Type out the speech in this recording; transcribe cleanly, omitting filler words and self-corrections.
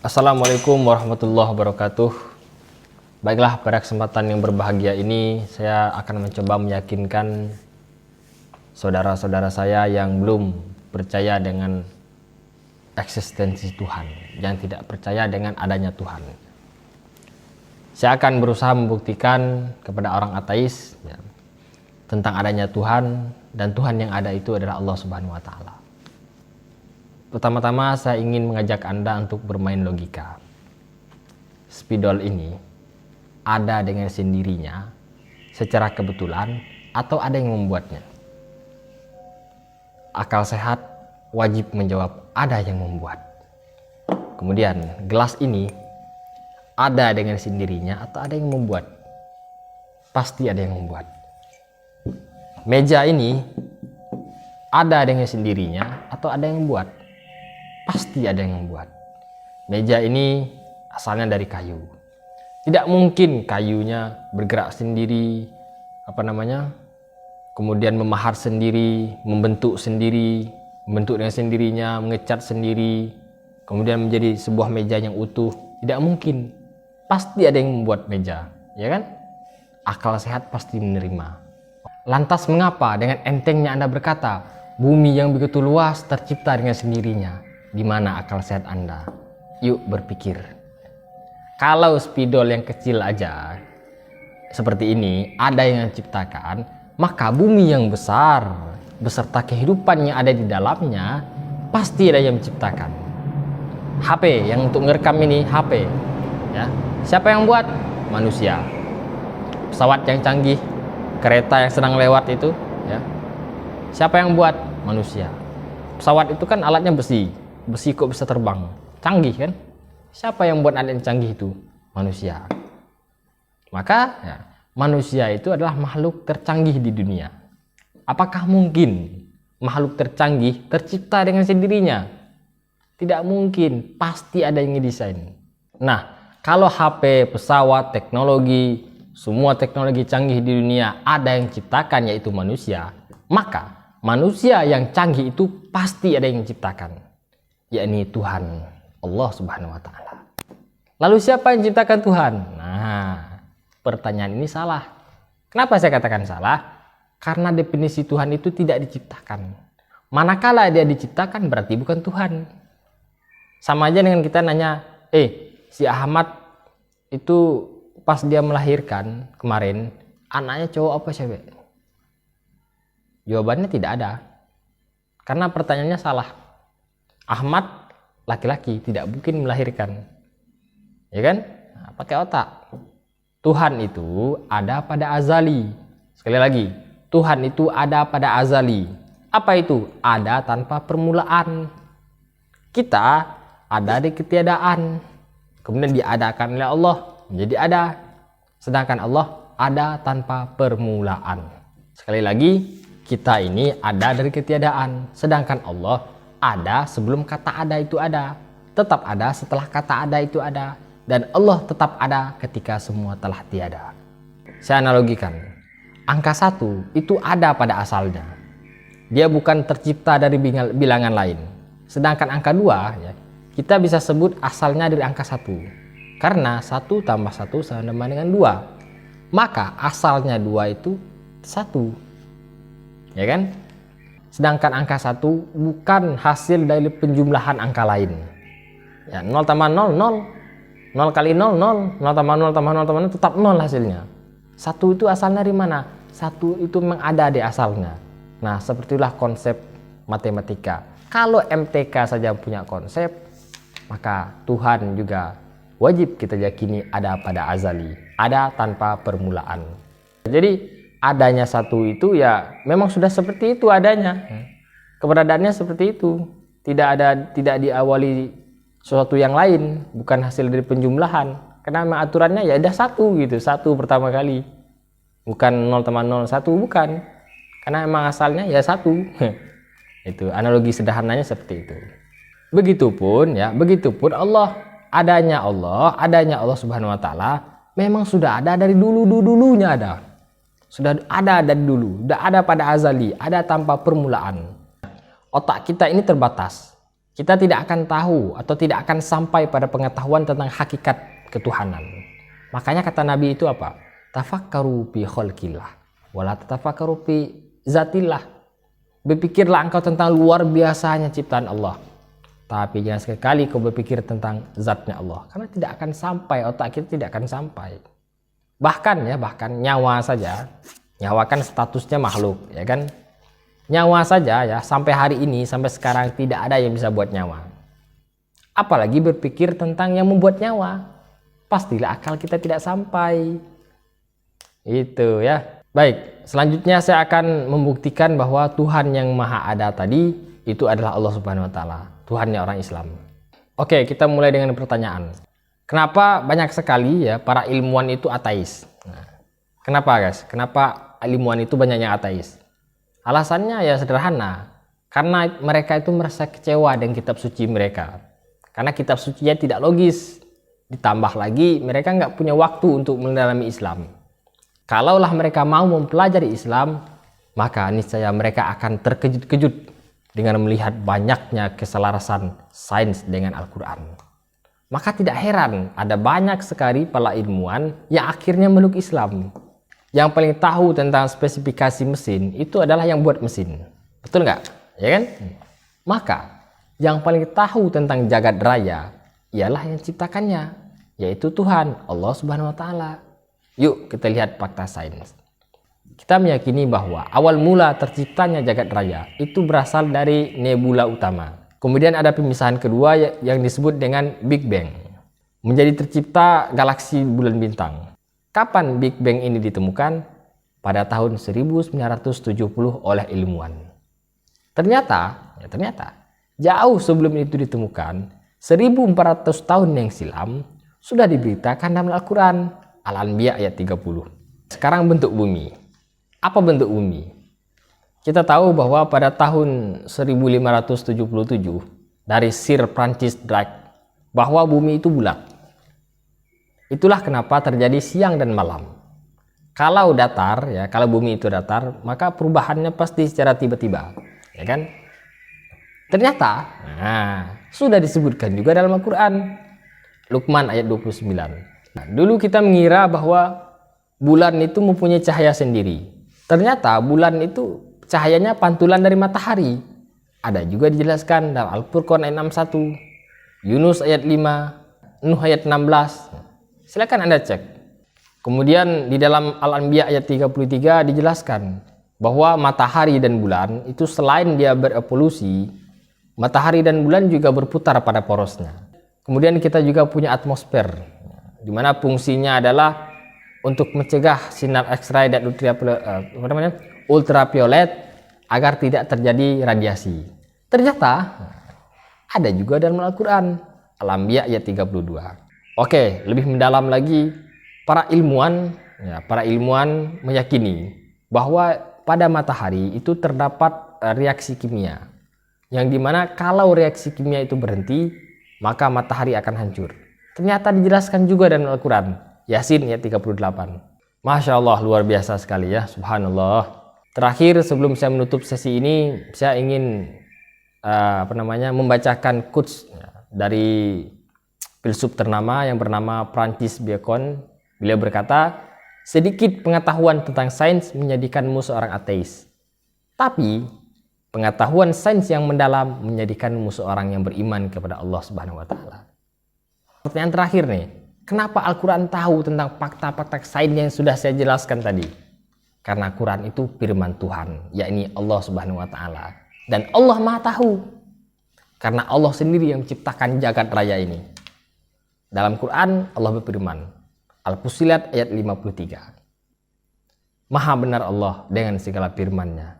Assalamualaikum warahmatullahi wabarakatuh. Baiklah, pada kesempatan yang berbahagia ini saya akan mencoba meyakinkan saudara-saudara saya yang belum percaya dengan eksistensi Tuhan, yang tidak percaya dengan adanya Tuhan. Saya akan berusaha membuktikan kepada orang ateis tentang adanya Tuhan, dan Tuhan yang ada itu adalah Allah Subhanahu wa Ta'ala. Pertama-tama saya ingin mengajak Anda untuk bermain logika. Spidol ini ada dengan sendirinya secara kebetulan atau ada yang membuatnya? Akal sehat wajib menjawab ada yang membuat. Kemudian gelas ini ada dengan sendirinya atau ada yang membuat? Pasti ada yang membuat. Meja ini ada dengan sendirinya atau ada yang membuat? Pasti ada yang membuat. Meja ini asalnya dari kayu. Tidak mungkin kayunya bergerak sendiri, kemudian memahar sendiri, membentuk dengan sendirinya, mengecat sendiri, kemudian menjadi sebuah meja yang utuh. Tidak mungkin. Pasti ada yang membuat meja, ya kan? Akal sehat pasti menerima. Lantas mengapa dengan entengnya Anda berkata, bumi yang begitu luas tercipta dengan sendirinya? Di mana akal sehat Anda? Yuk berpikir. Kalau spidol yang kecil aja seperti ini ada yang ciptakan, maka bumi yang besar beserta kehidupan yang ada di dalamnya pasti ada yang menciptakan. HP yang untuk ngerekam ini HP, ya. Siapa yang buat? Manusia. Pesawat yang canggih, kereta yang sedang lewat itu, ya. Siapa yang buat? Manusia. Pesawat itu kan alatnya besi kok bisa terbang, canggih kan? Siapa yang buat alat yang canggih itu? Manusia. Maka manusia itu adalah makhluk tercanggih di dunia. Apakah mungkin makhluk tercanggih tercipta dengan sendirinya? Tidak mungkin, pasti ada yang ngedesain. Nah, kalau HP, pesawat, teknologi, semua teknologi canggih di dunia ada yang ciptakan, yaitu manusia, maka manusia yang canggih itu pasti ada yang ciptakan, yakni Tuhan Allah Subhanahu wa Ta'ala. Lalu siapa yang ciptakan Tuhan? Nah, pertanyaan ini salah. Kenapa saya katakan salah? Karena definisi Tuhan itu tidak diciptakan. Manakala dia diciptakan berarti bukan Tuhan. Sama aja dengan kita nanya, si Ahmad itu pas dia melahirkan kemarin, anaknya cowok apa cewek? Jawabannya tidak ada. Karena pertanyaannya salah. Ahmad laki-laki, tidak mungkin melahirkan, ya kan? Nah, pakai otak. Tuhan itu ada pada azali. Sekali lagi, Tuhan itu ada pada azali. Apa itu? Ada tanpa permulaan. Kita ada di ketiadaan, kemudian diadakan oleh Allah menjadi ada. Sedangkan Allah ada tanpa permulaan. Sekali lagi, kita ini ada dari ketiadaan, sedangkan Allah ada sebelum kata ada itu ada, tetap ada setelah kata ada itu ada, dan Allah tetap ada ketika semua telah tiada. Saya analogikan, angka 1 itu ada pada asalnya, dia bukan tercipta dari bilangan lain. Sedangkan angka 2 kita bisa sebut asalnya dari angka 1, karena 1 tambah 1 sama dengan 2, maka asalnya 2 itu 1, ya kan? Sedangkan angka 1 bukan hasil dari penjumlahan angka lain. Ya, 0 tambah 0, 0. 0 kali 0, 0. 0 tambah 0 tambah 0 tambah 0 tetap 0 hasilnya. 1 itu asalnya dari mana? 1 itu memang ada di asalnya. Nah, sepertilah konsep matematika. Kalau MTK saja punya konsep, maka Tuhan juga wajib kita yakini ada pada azali. Ada tanpa permulaan. Jadi adanya 1 itu ya memang sudah seperti itu adanya. Keberadaannya seperti itu. Tidak diawali sesuatu yang lain, bukan hasil dari penjumlahan. Karena memang aturannya ya ada 1 gitu, 1 pertama kali. Bukan 0 tambah 0, 1 bukan. Karena memang asalnya ya 1. Itu analogi sederhananya seperti itu. Begitupun Allah, adanya Allah Subhanahu wa Ta'ala memang sudah ada dari dulunya ada. Sudah ada dari dulu, sudah ada pada azali, ada tanpa permulaan. Otak kita ini terbatas. kita tidak akan tahu atau tidak akan sampai pada pengetahuan tentang hakikat ketuhanan. Makanya kata Nabi itu apa? Tafakkaru fi khalqillah wala tatafakkaru fi zatillah. Berpikirlah engkau tentang luar biasanya ciptaan Allah, tapi jangan sekali kau berpikir tentang zatnya Allah, karena tidak akan sampai, otak kita tidak akan sampai. Bahkan nyawa saja, nyawa kan statusnya makhluk, ya kan? Nyawa saja ya, sampai hari ini, sampai sekarang tidak ada yang bisa buat nyawa. Apalagi berpikir tentang yang membuat nyawa. Pastilah akal kita tidak sampai. Itu ya. Baik, selanjutnya saya akan membuktikan bahwa Tuhan yang Maha Ada tadi itu adalah Allah Subhanahu wa taala, Tuhannya orang Islam. Oke, kita mulai dengan pertanyaan. Kenapa banyak sekali ya para ilmuwan itu ateis? Nah, kenapa guys? Kenapa ilmuwan itu banyak yang ateis? Alasannya ya sederhana. Karena mereka itu merasa kecewa dengan kitab suci mereka. Karena kitab sucinya tidak logis. Ditambah lagi mereka nggak punya waktu untuk mendalami Islam. Kalaulah mereka mau mempelajari Islam, maka niscaya mereka akan terkejut-kejut dengan melihat banyaknya keselarasan sains dengan Al-Quran. Maka tidak heran ada banyak sekali para ilmuwan yang akhirnya meluk Islam. Yang paling tahu tentang spesifikasi mesin itu adalah yang buat mesin. Betul nggak? Ya kan? Maka yang paling tahu tentang jagat raya ialah yang ciptakannya, yaitu Tuhan, Allah Subhanahu wa taala. Yuk kita lihat fakta sains. Kita meyakini bahwa awal mula terciptanya jagat raya itu berasal dari nebula utama. Kemudian ada pemisahan kedua yang disebut dengan Big Bang. Menjadi tercipta galaksi bulan bintang. Kapan Big Bang ini ditemukan? Pada tahun 1970 oleh ilmuwan. Ternyata jauh sebelum itu ditemukan, 1400 tahun yang silam sudah diberitakan dalam Al-Quran. Al-Anbiya ayat 30. Sekarang bentuk bumi. Apa bentuk bumi? Kita tahu bahwa pada tahun 1577 dari Sir Francis Drake bahwa bumi itu bulat. Itulah kenapa terjadi siang dan malam. Kalau datar ya, kalau bumi itu datar, maka perubahannya pasti secara tiba-tiba, ya kan? Ternyata sudah disebutkan juga dalam Al-Quran. Luqman ayat 29. Nah, dulu kita mengira bahwa bulan itu mempunyai cahaya sendiri. Ternyata bulan itu cahayanya pantulan dari matahari. Ada juga dijelaskan dalam Al-Furqan ayat 61, Yunus ayat 5, Nuh ayat 16. Silakan Anda cek. Kemudian di dalam Al-Anbiya ayat 33 dijelaskan bahwa matahari dan bulan itu selain dia berevolusi, matahari dan bulan juga berputar pada porosnya. Kemudian kita juga punya atmosfer, di mana fungsinya adalah untuk mencegah sinar X-ray dan ultraviolet agar tidak terjadi radiasi. Ternyata ada juga dalam Al-Quran, Al-Anbiya ayat 32. Oke, lebih mendalam lagi, para ilmuwan meyakini bahwa pada matahari itu terdapat reaksi kimia, yang dimana kalau reaksi kimia itu berhenti, maka matahari akan hancur. Ternyata dijelaskan juga dalam Al-Quran, Yasin ayat 38. Masya Allah, luar biasa sekali ya, subhanallah. Terakhir sebelum saya menutup sesi ini, saya ingin membacakan quotes dari filsuf ternama yang bernama Francis Bacon. Beliau berkata, sedikit pengetahuan tentang sains menjadikanmu seorang ateis, tapi pengetahuan sains yang mendalam menjadikanmu seorang yang beriman kepada Allah Subhanahu wa taala. Pertanyaan terakhir nih, kenapa Al-Quran tahu tentang fakta-fakta sains yang sudah saya jelaskan tadi? Karena Quran itu firman Tuhan, yakni Allah Subhanahu wa taala. Dan Allah Maha tahu. Karena Allah sendiri yang menciptakan jagat raya ini. Dalam Quran Allah berfirman, Al-Fussilat ayat 53. Maha benar Allah dengan segala firman-Nya.